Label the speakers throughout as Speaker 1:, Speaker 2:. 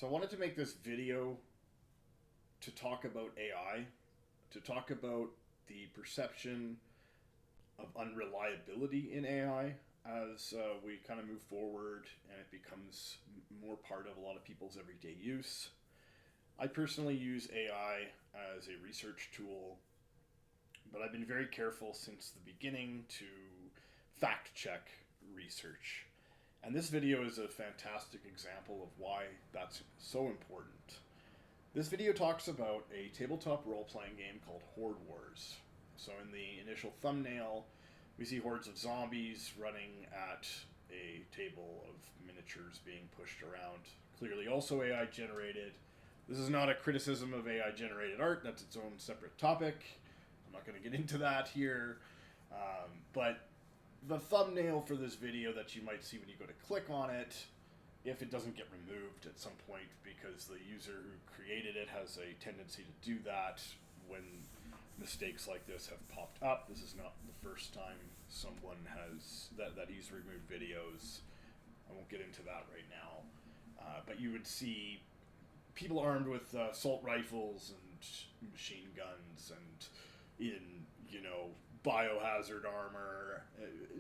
Speaker 1: So I wanted to make this video to talk about AI, to talk about the perception of unreliability in AI as we kind of move forward and it becomes more part of a lot of people's everyday use. I personally use AI as a research tool, but I've been very careful since the beginning to fact check research. And this video is a fantastic example of why that's so important. This video talks about a tabletop role playing game called Horde Wars. So, in the initial thumbnail, we see hordes of zombies running at a table of miniatures being pushed around. Clearly, also AI generated. This is not a criticism of AI generated art, that's its own separate topic. I'm not going to get into that here. But the thumbnail for this video that you might see when you go to click on it, if it doesn't get removed at some point because the user who created it has a tendency to do that when mistakes like this have popped up. This is not the first time someone has that he's removed videos. I won't get into that right now. But you would see people armed with assault rifles and machine guns and in, biohazard armor.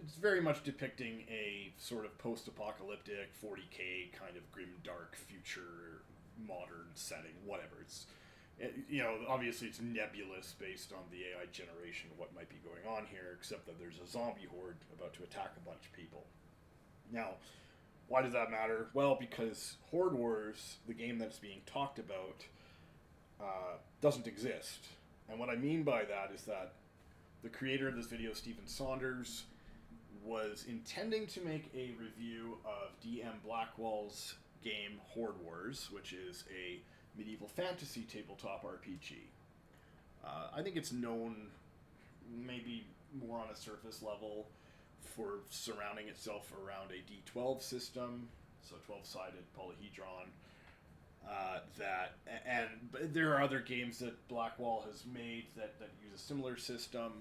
Speaker 1: It's very much depicting a sort of post-apocalyptic 40K kind of grim dark future modern setting, whatever. Obviously it's nebulous based on the AI generation of what might be going on here, except that there's a zombie horde about to attack a bunch of people. Now, why does that matter? Well, because Horde Wars, the game that's being talked about, doesn't exist. And what I mean by that is that the creator of this video, Stephen Saunders, was intending to make a review of DM Blackwell's game Horde Wars, which is a medieval fantasy tabletop RPG. I think it's known maybe more on a surface level for surrounding itself around a D12 system, so 12-sided polyhedron. But there are other games that Blackwell has made that use a similar system,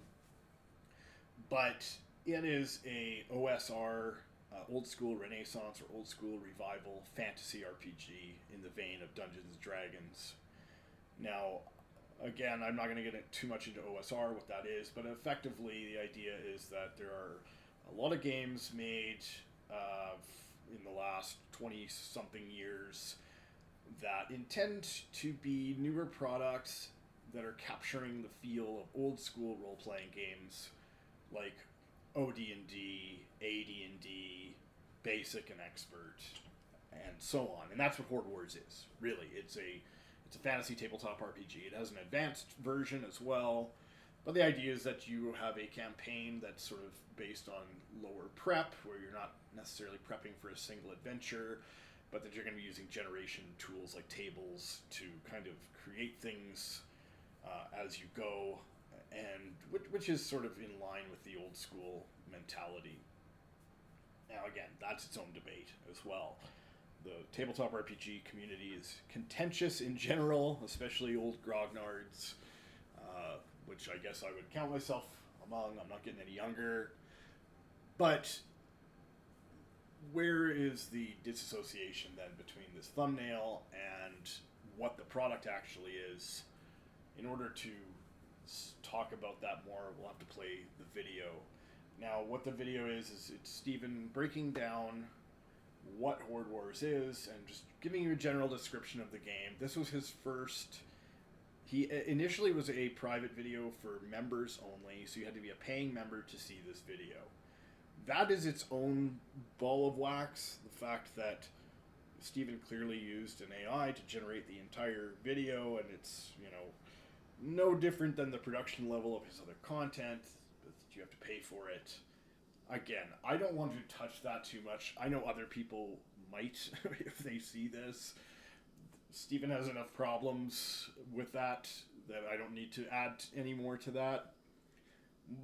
Speaker 1: but it is a OSR, old school Renaissance or old school revival fantasy RPG in the vein of Dungeons and Dragons. Now, again, I'm not going to get too much into OSR, what that is, but effectively the idea is that there are a lot of games made in the last 20-something years that intend to be newer products that are capturing the feel of old school role-playing games like OD&D, AD&D, Basic and Expert, and so on. And that's what Horde Wars is. Really, it's a fantasy tabletop RPG. It has an advanced version as well, but the idea is that you have a campaign that's sort of based on lower prep, where you're not necessarily prepping for a single adventure, but that you're going to be using generation tools like tables to kind of create things as you go, and which is sort of in line with the old school mentality. Now, again, that's its own debate as well. The tabletop RPG community is contentious in general, especially old grognards, which I guess I would count myself among. I'm not getting any younger. But where is the disassociation then between this thumbnail and what the product actually is? In order to talk about that more, we'll have to play the video. Now, what the video is it's Stephen breaking down what Horde Wars is and just giving you a general description of the game. This was his first. He initially was a private video for members only, so you had to be a paying member to see this video. That is its own ball of wax. The fact that Stephen clearly used an AI to generate the entire video, and it's, no different than the production level of his other content, but you have to pay for it. Again, I don't want to touch that too much. I know other people might if they see this. Stephen has enough problems with that I don't need to add any more to that.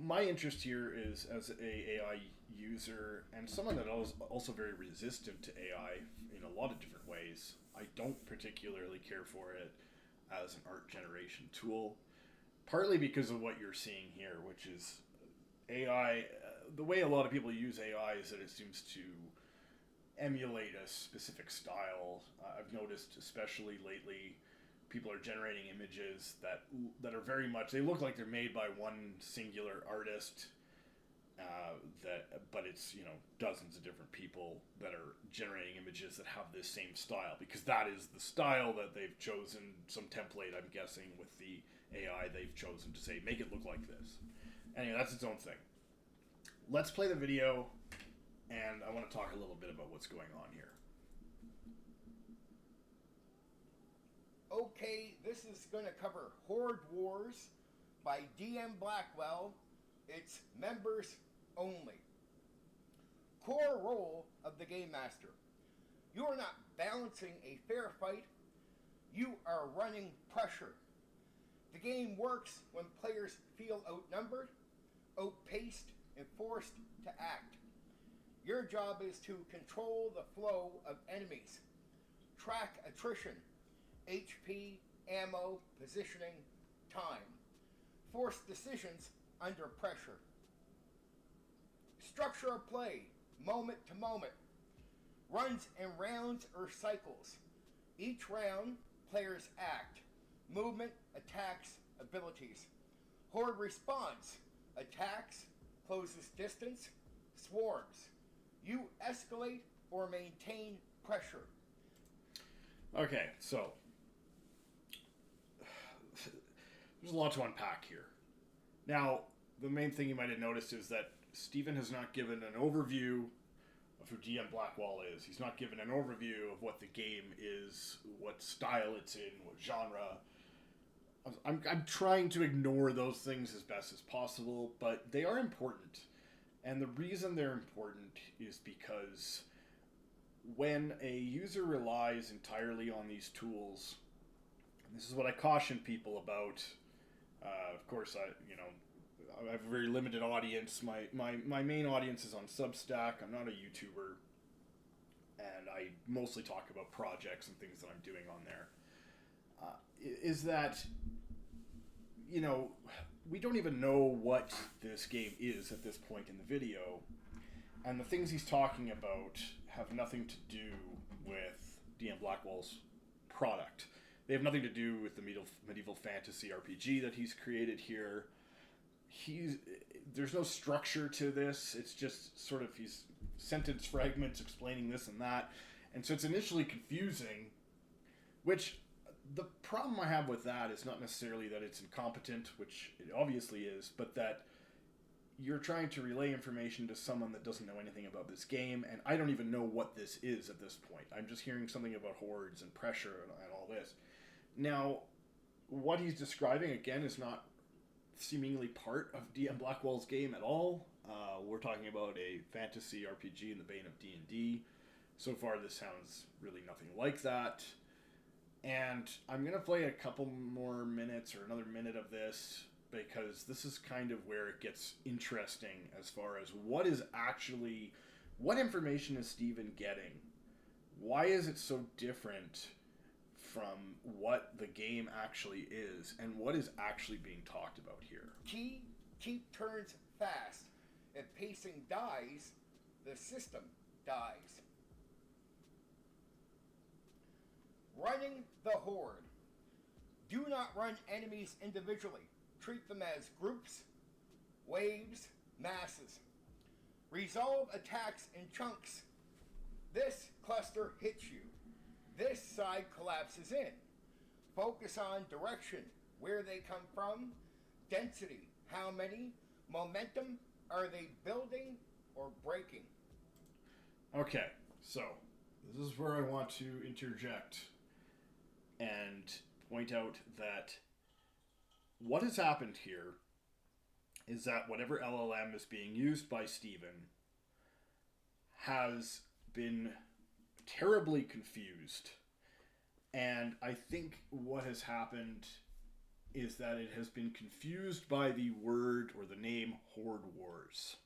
Speaker 1: My interest here is as a AI user and someone that is also very resistant to AI in a lot of different ways. I don't particularly care for it as an art generation tool, partly because of what you're seeing here, which is AI. The way a lot of people use AI is that it seems to emulate a specific style. I've noticed, especially lately, people are generating images that are very much, they look like they're made by one singular artist, but it's, you know, dozens of different people that are generating images that have this same style, because that is the style that they've chosen, some template, I'm guessing, with the AI they've chosen to say, make it look like this. Anyway, that's its own thing. Let's play the video, and I want to talk a little bit about what's going on here.
Speaker 2: Okay, this is going to cover Horde Wars by DM Blackwell. It's members only. Core role of the Game Master. You are not balancing a fair fight. You are running pressure. The game works when players feel outnumbered, outpaced, and forced to act. Your job is to control the flow of enemies, track attrition, HP, ammo, positioning, time. Force decisions under pressure. Structure of play, moment to moment. Runs in rounds or cycles. Each round, players act. Movement, attacks, abilities. Horde response, attacks, closes distance, swarms. You escalate or maintain pressure.
Speaker 1: Okay, so there's a lot to unpack here. Now, the main thing you might have noticed is that Stephen has not given an overview of who DM Blackwell is. He's not given an overview of what the game is, what style it's in, what genre. I'm trying to ignore those things as best as possible, but they are important. And the reason they're important is because when a user relies entirely on these tools, this is what I caution people about. Of course, I have a very limited audience. My main audience is on Substack. I'm not a YouTuber, and I mostly talk about projects and things that I'm doing on there. Is that, you know, we don't even know what this game is at this point in the video, and the things he's talking about have nothing to do with DM Blackwell's product. They have nothing to do with the medieval fantasy RPG that he's created here. There's no structure to this. It's just sort of these sentence fragments explaining this and that. And so it's initially confusing, which the problem I have with that is not necessarily that it's incompetent, which it obviously is, but that you're trying to relay information to someone that doesn't know anything about this game, and I don't even know what this is at this point. I'm just hearing something about hordes and pressure and all this. Now, what he's describing, again, is not seemingly part of DM Blackwell's game at all. We're talking about a fantasy RPG in the vein of D&D. So far, this sounds really nothing like that. And I'm going to play a couple more minutes or another minute of this, because this is kind of where it gets interesting as far as what information is Steven getting? Why is it so different from what the game actually is, and what is actually being talked about here?
Speaker 2: Keep turns fast. If pacing dies, the system dies. Running the Horde. Do not run enemies individually. Treat them as groups, waves, masses. Resolve attacks in chunks. This cluster hits you. This side collapses in. Focus on direction, where they come from, density, how many, momentum, are they building or breaking?
Speaker 1: Okay, so this is where I want to interject and point out that what has happened here is that whatever LLM is being used by Steven has been terribly confused. And I think what has happened is that it has been confused by the word or the name Horde Wars.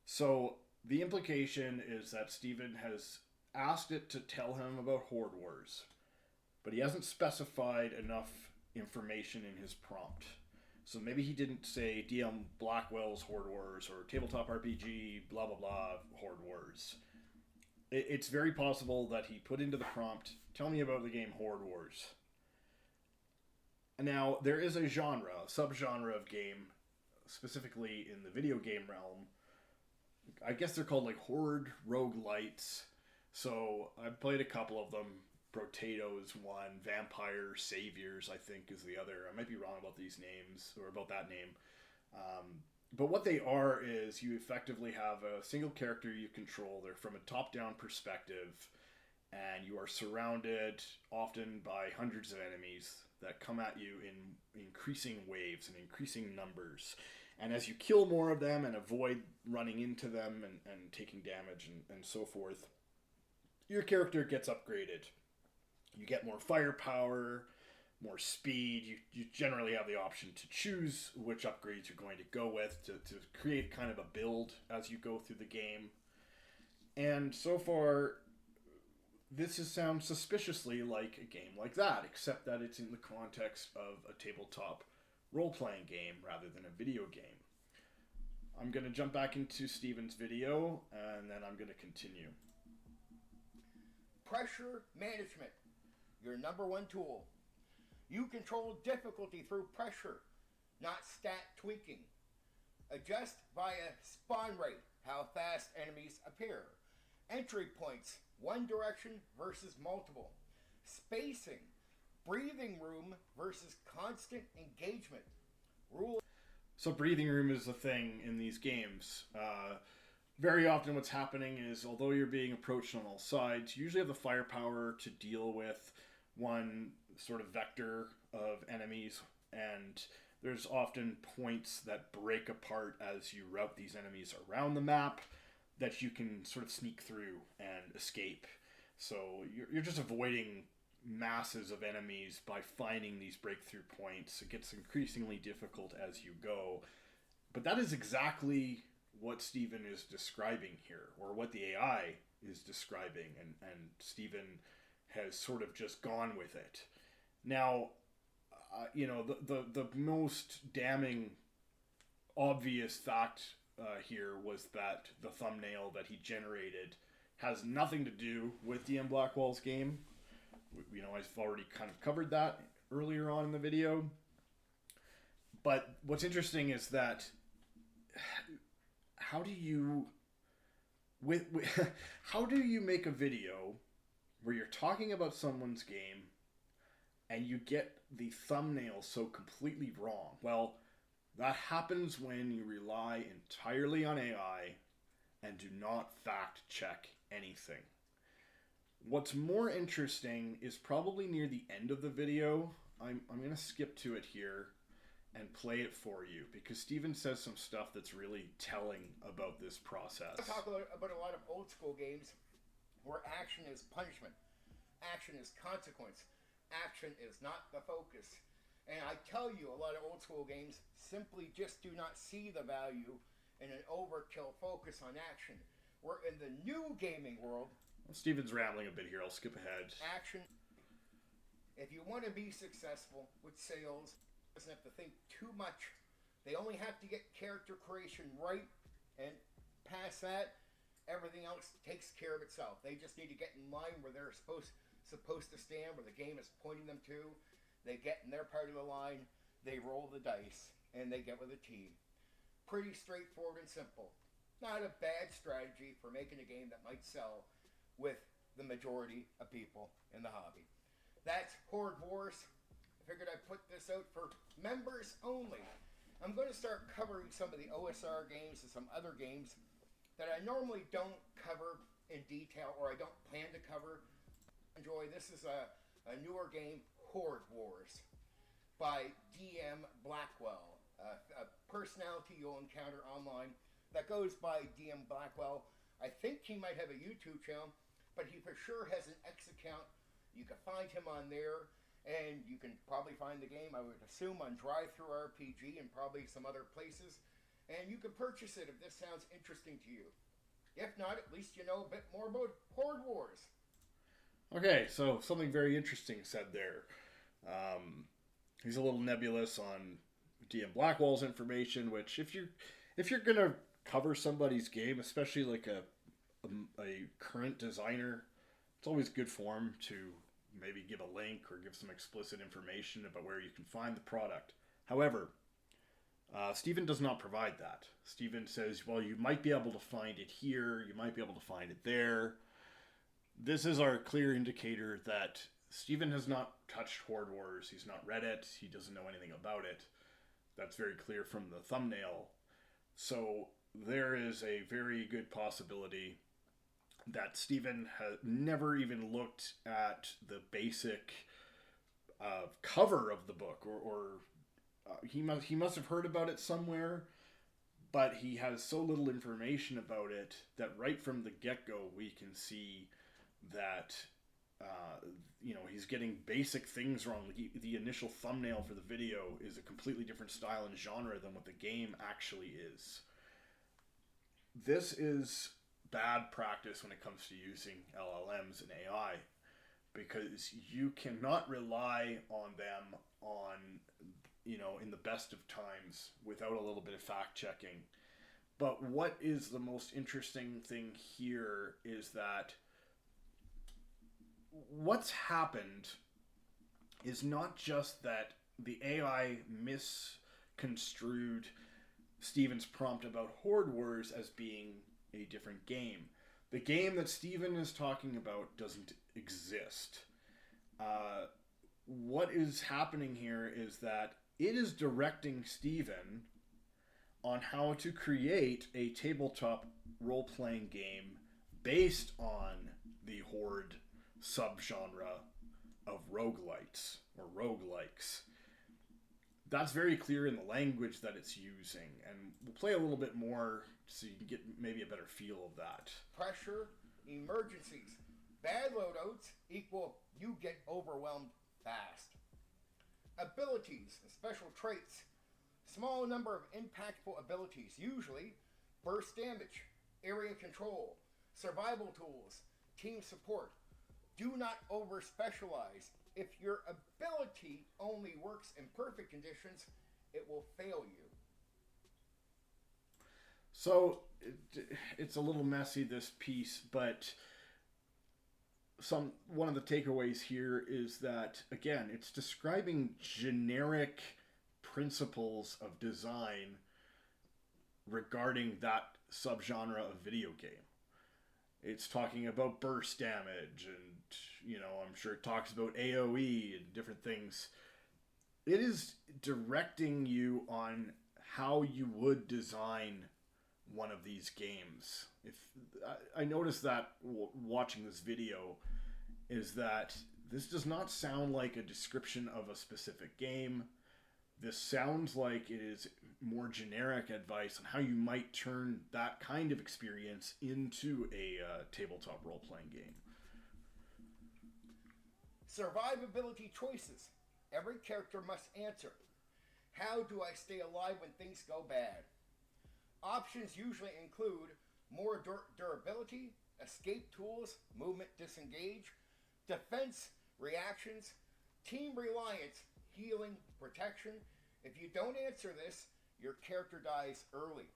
Speaker 1: So the implication is that Steven has asked it to tell him about Horde Wars, but he hasn't specified enough information in his prompt. So maybe he didn't say DM Blackwell's Horde Wars or Tabletop RPG, blah, blah, blah, Horde Wars. It's very possible that he put into the prompt, "Tell me about the game Horde Wars." Now, there is a genre, a subgenre of game, specifically in the video game realm. I guess they're called like Horde roguelites. So I've played a couple of them. Potato is one. Vampire Saviors, I think, is the other. I might be wrong about these names or about that name. But what they are is you effectively have a single character you control. They're from a top-down perspective, and you are surrounded often by hundreds of enemies that come at you in increasing waves and increasing numbers. And as you kill more of them and avoid running into them and taking damage and so forth, your character gets upgraded. You get more firepower, more speed. You generally have the option to choose which upgrades you're going to go with to create kind of a build as you go through the game. And so far, sounds suspiciously like a game like that, except that it's in the context of a tabletop role-playing game rather than a video game. I'm going to jump back into Steven's video, and then I'm going to continue.
Speaker 2: Pressure management, your number one tool. You control difficulty through pressure, not stat tweaking. Adjust via spawn rate, how fast enemies appear. Entry points, one direction versus multiple. Spacing, breathing room versus constant engagement.
Speaker 1: So breathing room is a thing in these games. Very often what's happening is, although you're being approached on all sides, you usually have the firepower to deal with one sort of vector of enemies, and there's often points that break apart as you route these enemies around the map that you can sort of sneak through and escape. So you're just avoiding masses of enemies by finding these breakthrough points. It gets increasingly difficult as you go. But that is exactly what Stephen is describing here, or what the AI is describing, and Stephen has sort of just gone with it. Now, the most damning, obvious fact here was that the thumbnail that he generated has nothing to do with DM Blackwell's game. I've already kind of covered that earlier on in the video. But what's interesting is that how do you make a video where you're talking about someone's game and you get the thumbnail so completely wrong? Well, that happens when you rely entirely on AI and do not fact check anything. What's more interesting is probably near the end of the video. I'm going to skip to it here and play it for you, because Steven says some stuff that's really telling about this process.
Speaker 2: I talk about a lot of old school games where action is punishment, action is consequence, action is not the focus. And I tell you, a lot of old school games simply just do not see the value in an overkill focus on action. We're in the new gaming world.
Speaker 1: Steven's rambling a bit here. I'll skip ahead.
Speaker 2: Action. If you want to be successful with sales, doesn't have to think too much. They only have to get character creation right, and past that, everything else takes care of itself. They just need to get in line where they're supposed to stand, where the game is pointing them to. They get in their part of the line, they roll the dice, and they get with a T. Pretty straightforward and simple. Not a bad strategy for making a game that might sell with the majority of people in the hobby. That's Horde Wars. I figured I'd put this out for members only. I'm going to start covering some of the OSR games and some other games that I normally don't cover in detail, or I don't plan to cover. Enjoy. This is a newer game, Horde Wars, by DM Blackwell, a personality you'll encounter online that goes by DM Blackwell. I think he might have a YouTube channel, but he for sure has an X account. You can find him on there, and you can probably find the game, I would assume, on Drive-Thru RPG and probably some other places. And you can purchase it if this sounds interesting to you. If not, at least you know a bit more about Horde Wars.
Speaker 1: Okay, so something very interesting said there. He's a little nebulous on DM Blackwell's information, which if you're gonna cover somebody's game, especially like a a current designer, it's always good form to maybe give a link or give some explicit information about where you can find the product. However, Stephen does not provide that. Stephen says, well, you might be able to find it here, you might be able to find it there. This is our clear indicator that Stephen has not touched Horde Wars. He's not read it. He doesn't know anything about it. That's very clear from the thumbnail. So there is a very good possibility that Stephen has never even looked at the basic cover of the book, or he must have heard about it somewhere, but he has so little information about it that right from the get-go we can see that he's getting basic things wrong. The initial thumbnail for the video is a completely different style and genre than what the game actually is. This is bad practice when it comes to using LLMs and AI, because you cannot rely on them in the best of times without a little bit of fact checking. But what is the most interesting thing here is that what's happened is not just that the AI misconstrued Stephen's prompt about Horde Wars as being a different game. The game that Stephen is talking about doesn't exist. What is happening here is that it is directing Stephen on how to create a tabletop role-playing game based on the Horde subgenre of roguelites or roguelikes. That's very clear in the language that it's using, and we'll play a little bit more so you can get maybe a better feel of that.
Speaker 2: Pressure, emergencies, bad loadouts equal you get overwhelmed fast. Abilities and special traits. Small number of impactful abilities, usually burst damage, area control, survival tools, team support. Do not over-specialize. If your ability only works in perfect conditions, it will fail you.
Speaker 1: So it's a little messy, this piece, but one of the takeaways here is that, again, it's describing generic principles of design regarding that subgenre of video game. It's talking about burst damage, and I'm sure it talks about AoE and different things. It is directing you on how you would design one of these games. If I noticed that watching this video, is that this does not sound like a description of a specific game. This sounds like it is more generic advice on how you might turn that kind of experience into a tabletop role-playing game.
Speaker 2: Survivability choices. Every character must answer. How do I stay alive when things go bad? Options usually include more durability, escape tools, movement disengage, defense reactions, team reliance, healing, protection. If you don't answer this, your character dies early.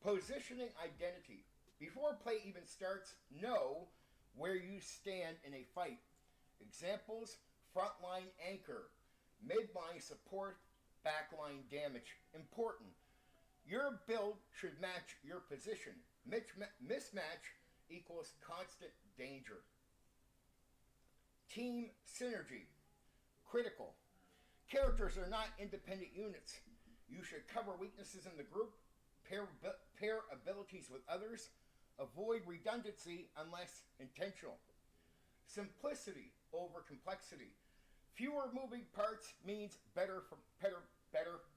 Speaker 2: Positioning identity. Before play even starts, know where you stand in a fight. Examples: frontline anchor, midline support, backline damage. Important. Your build should match your position. Mismatch equals constant danger. Team synergy. Critical. Characters are not independent units. You should cover weaknesses in the group, pair abilities with others, avoid redundancy unless intentional. Simplicity over complexity. Fewer moving parts means better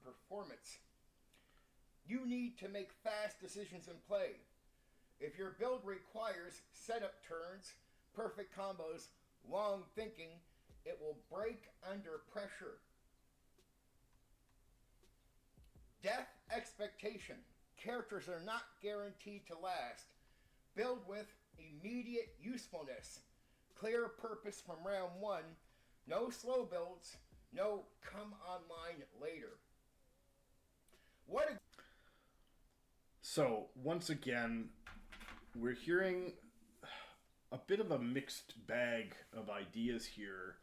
Speaker 2: performance. You need to make fast decisions in play. If your build requires setup turns, perfect combos, long thinking, it will break under pressure. Death expectation. Characters are not guaranteed to last. Build with immediate usefulness. Clear purpose from round one. No slow builds. No come online later.
Speaker 1: So, once again, we're hearing a bit of a mixed bag of ideas here.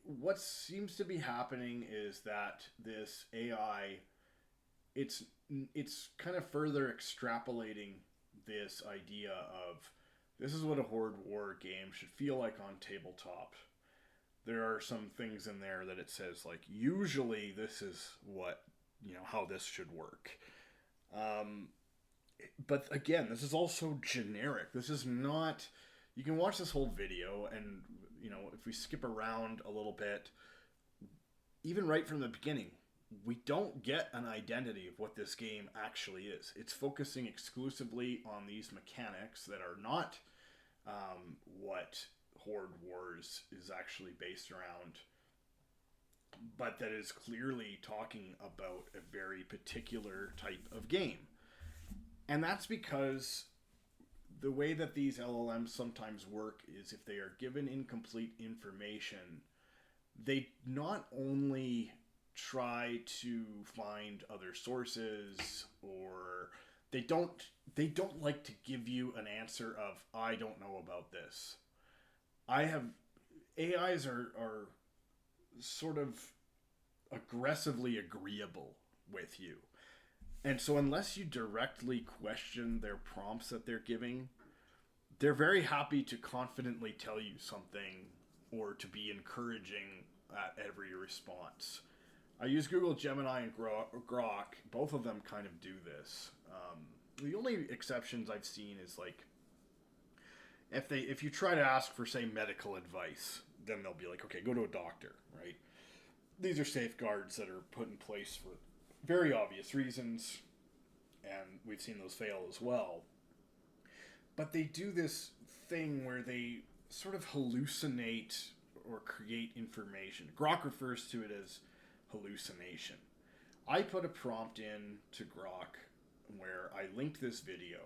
Speaker 1: What seems to be happening is that this AI, it's it's kind of further extrapolating this idea of this is what a Horde War game should feel like on tabletop. There are some things in there that it says like usually this is what how this should work. Um, but again, this is also generic. This is not. You can watch this whole video, and if we skip around a little bit, even right from the beginning, we don't get an identity of what this game actually is. It's focusing exclusively on these mechanics that are not what Horde Wars is actually based around, but that is clearly talking about a very particular type of game. And that's because the way that these LLMs sometimes work is if they are given incomplete information, they not only try to find other sources, or they don't like to give you an answer of I don't know about this. I have AIs are sort of aggressively agreeable with you. And so unless you directly question their prompts that they're giving, they're very happy to confidently tell you something or to be encouraging at every response. I use Google Gemini and Grok. Both of them kind of do this. The only exceptions I've seen is like if you try to ask for, say, medical advice, then they'll be like, okay, go to a doctor, right? These are safeguards that are put in place for very obvious reasons, and we've seen those fail as well. But they do this thing where they sort of hallucinate or create information. Grok refers to it as hallucination. I put a prompt in to Grok where I linked this video,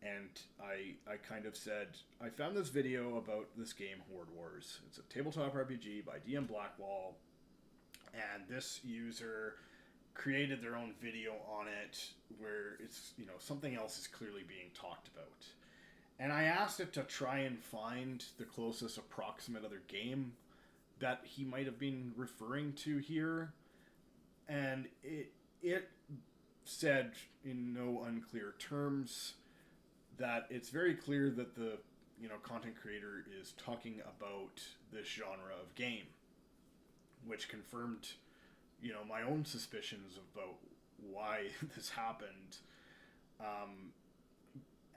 Speaker 1: and I kind of said, I found this video about this game Horde Wars. It's a tabletop RPG by DM Blackwall, and this user created their own video on it where it's something else is clearly being talked about. And I asked it to try and find the closest approximate other game that he might have been referring to here, and it said in no unclear terms that it's very clear that the content creator is talking about this genre of game, which confirmed my own suspicions about why this happened,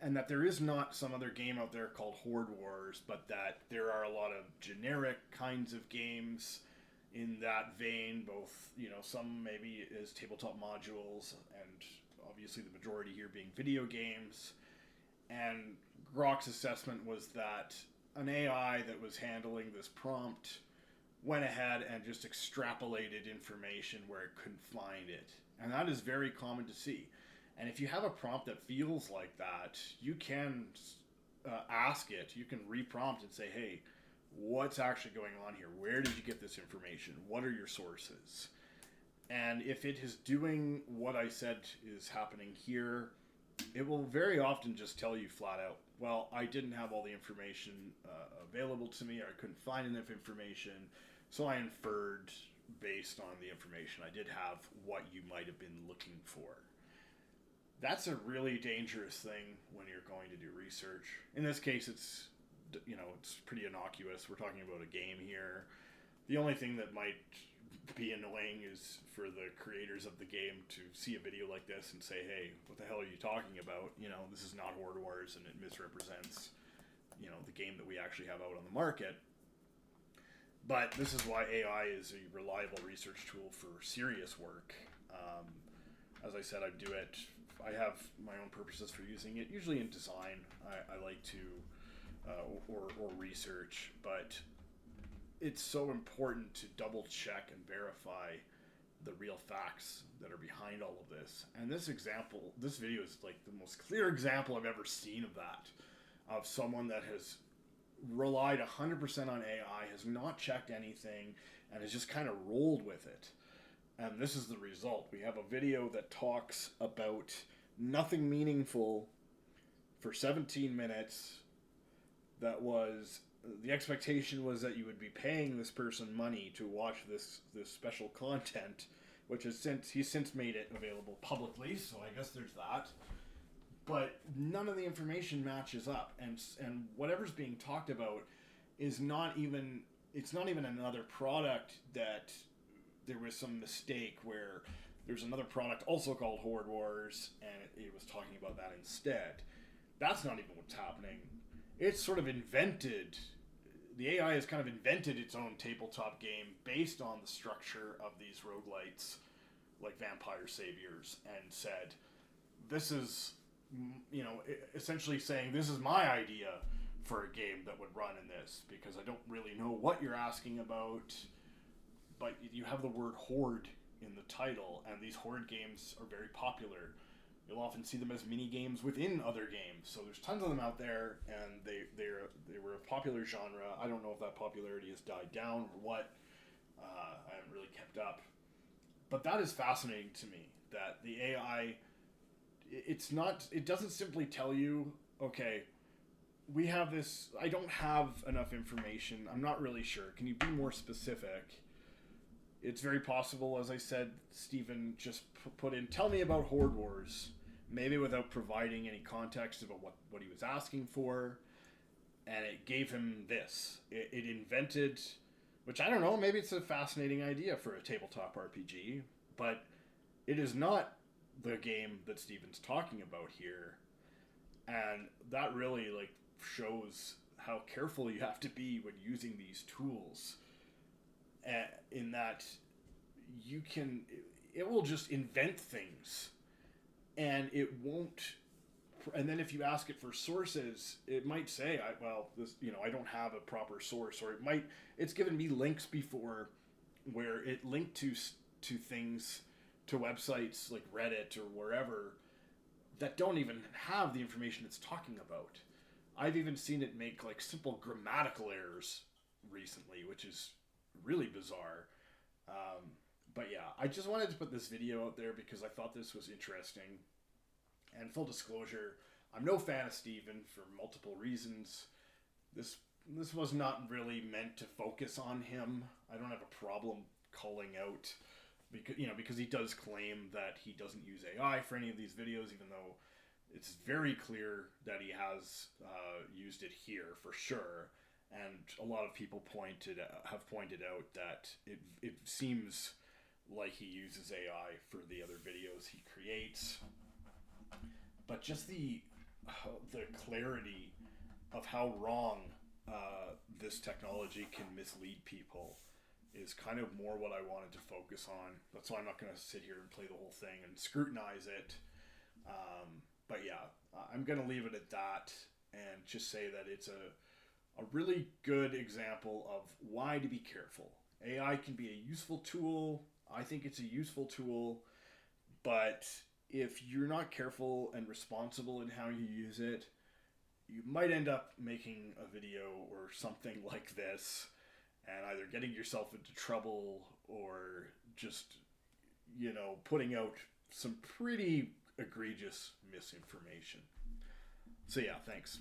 Speaker 1: and that there is not some other game out there called Horde Wars, but that there are a lot of generic kinds of games in that vein, both some maybe as tabletop modules, and obviously the majority here being video games. And Grok's assessment was that an AI that was handling this prompt went ahead and just extrapolated information where it couldn't find it. And that is very common to see. And if you have a prompt that feels like that, you can ask it, you can reprompt and say, hey, what's actually going on here? Where did you get this information? What are your sources? And if it is doing what I said is happening here, it will very often just tell you flat out, well, I didn't have all the information available to me, or I couldn't find enough information, so I inferred based on the information I did have what you might have been looking for. That's a really dangerous thing when you're going to do research. In this case, it's pretty innocuous. We're talking about a game here. The only thing that might be annoying is for the creators of the game to see a video like this and say, hey, what the hell are you talking about? This is not Horde Wars, and it misrepresents the game that we actually have out on the market. But this is why AI is a reliable research tool for serious work. As I said, I have my own purposes for using it, usually in design. I like to or research, but it's so important to double check and verify the real facts that are behind all of this. And this video is like the most clear example I've ever seen of that, of someone that has relied 100% on AI, has not checked anything, and has just kind of rolled with it. And this is the result. We have a video that talks about nothing meaningful for 17 minutes. That was the expectation was that you would be paying this person money to watch this special content, which is he's since made it available publicly. So I guess there's that. But none of the information matches up, and whatever's being talked about is not even another product that there was some mistake where there's another product also called Horde Wars and it was talking about that instead. That's not even what's happening. It's sort of invented, the AI has kind of invented its own tabletop game based on the structure of these roguelites like Vampire Saviors, and said, this is, essentially saying, this is my idea for a game that would run in this, because I don't really know what you're asking about, but you have the word horde in the title, and these horde games are very popular. You'll often see them as mini games within other games, so there's tons of them out there, and they were a popular genre. I don't know if that popularity has died down or what. I haven't really kept up, but that is fascinating to me, that the AI, it doesn't simply tell you, okay, we have this, I don't have enough information, I'm not really sure, can you be more specific? It's very possible, as I said, Stephen just put in, tell me about Horde Wars, maybe without providing any context about what he was asking for, and it gave him this. It invented, which I don't know, maybe it's a fascinating idea for a tabletop RPG, but it is not the game that Stephen's talking about here, and that really shows how careful you have to be when using these tools, in that it will just invent things, and it won't, and then if you ask it for sources, it might say, I don't have a proper source, or it's given me links before where it linked to things, to websites like Reddit or wherever, that don't even have the information it's talking about. I've even seen it make simple grammatical errors recently, which is really bizarre. But yeah, I just wanted to put this video out there because I thought this was interesting. And full disclosure, I'm no fan of Steven for multiple reasons. This was not really meant to focus on him. I don't have a problem calling out, because he does claim that he doesn't use AI for any of these videos, even though it's very clear that he has used it here for sure. And a lot of people have pointed out that it seems like he uses AI for the other videos he creates. But just the clarity of how wrong this technology can mislead people is kind of more what I wanted to focus on. That's why I'm not going to sit here and play the whole thing and scrutinize it. But yeah, I'm going to leave it at that and just say that it's a really good example of why to be careful. AI can be a useful tool. I think it's a useful tool, but if you're not careful and responsible in how you use it, you might end up making a video or something like this and either getting yourself into trouble or just, putting out some pretty egregious misinformation. So yeah, thanks.